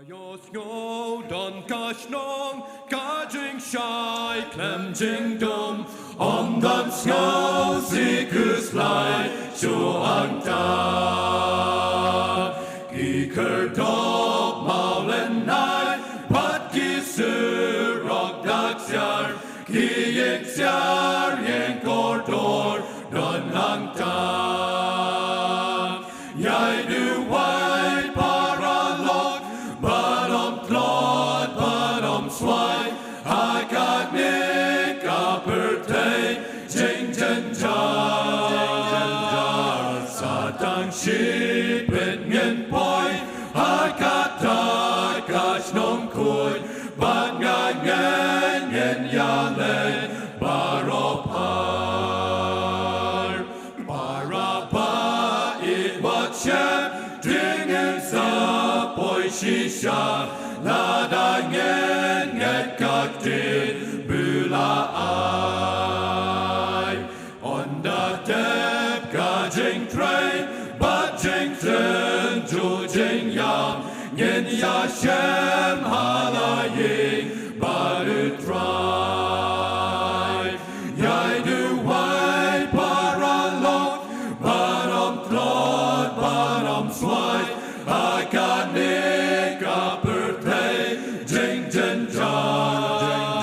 Jos ngô đòn ca snong ca jing shai clem jing dom om dam ngô sikus lai cho ang ta ki ker dog mau lên nai pat ki su rock dak jar ki yek jar yen kor dor don ang ta yai du wai paralog Badom klod, badom swai, hakat nik apertei, jing jen jar, satang shipet ngien poi, hakat tai kash nong kui, bat ngai ngien yale, baropar, barapa it what Shem, dringen sa. Shisha la da ngen nget kak tin bula ai on the dep ka jing train but jing ten to jing yam ngen ya Shem halaying but it try yai do wai paralog badom klod badom swai I got Nick Uppertay, Jing Jen Jar,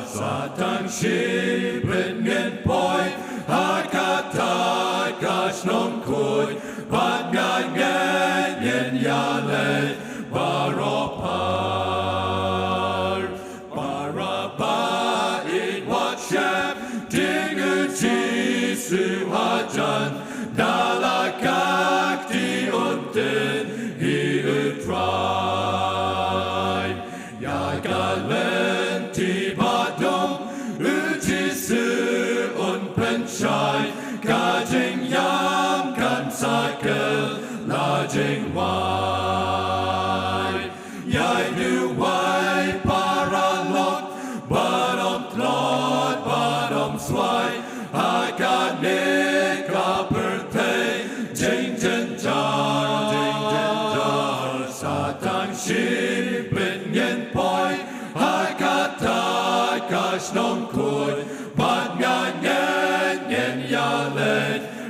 Satang Sheep in Ngien Poi, I got Tai Kash Nong Kui, Bat Ngai Ngen Yen Yale, Baropar, Barapa in Wat Shem, Ding Uchi Su Hajan, Dalakak Di Unten, He tried. Yagalen Tibadom, Utisu und Penshai, Gajing Yam Kan Cycle, La Jingrwai. Yai Nu Wai Paralog, Badom Klod, Badom Swai, I got Nick Uppertay, Jing Jen Jar. Satang sheep in Ngien Poi, I got Tai Kash Nong Kui, Bat Ngai Ngen Yen Yale,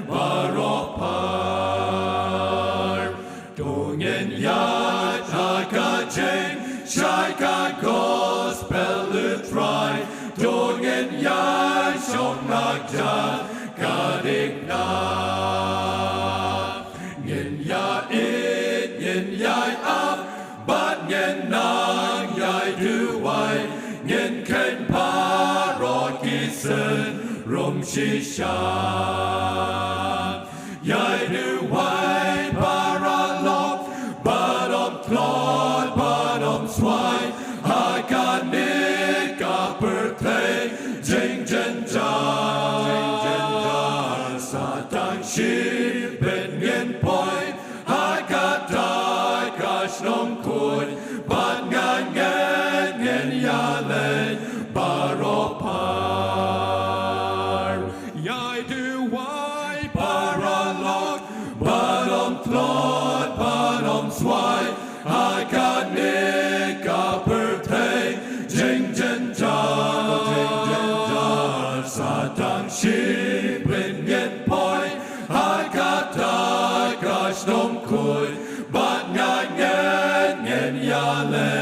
Baropar. Do Ngien Yat, I got Jing, Shai got Gospel Utrai, Do Ngien Yat, Shong Nak Jat, God Ignat. Ngien Yat Ngien Yai up, but Ngien Nang Yai Du Wai, Ngien Ken Parot Gisen, Rum Shisha. Yai Du Wai Paralog, Badom Klod, Badom Swai, Hakan Nick Uppertay, Jing Jen Jar, Satang Sheep in Ngien Poi, Nong Kui, Bat Ngai Ngen Yale, Baropar. Yai Du Wai Paralog, Badom Klod, Badom Swai, Hakat Nick Uppertay, Jing Jen Jar, Satang Sheep in Ngien Poi, Hakat Tai Kash Nong Kui, Bat Ngai Ngen Yale,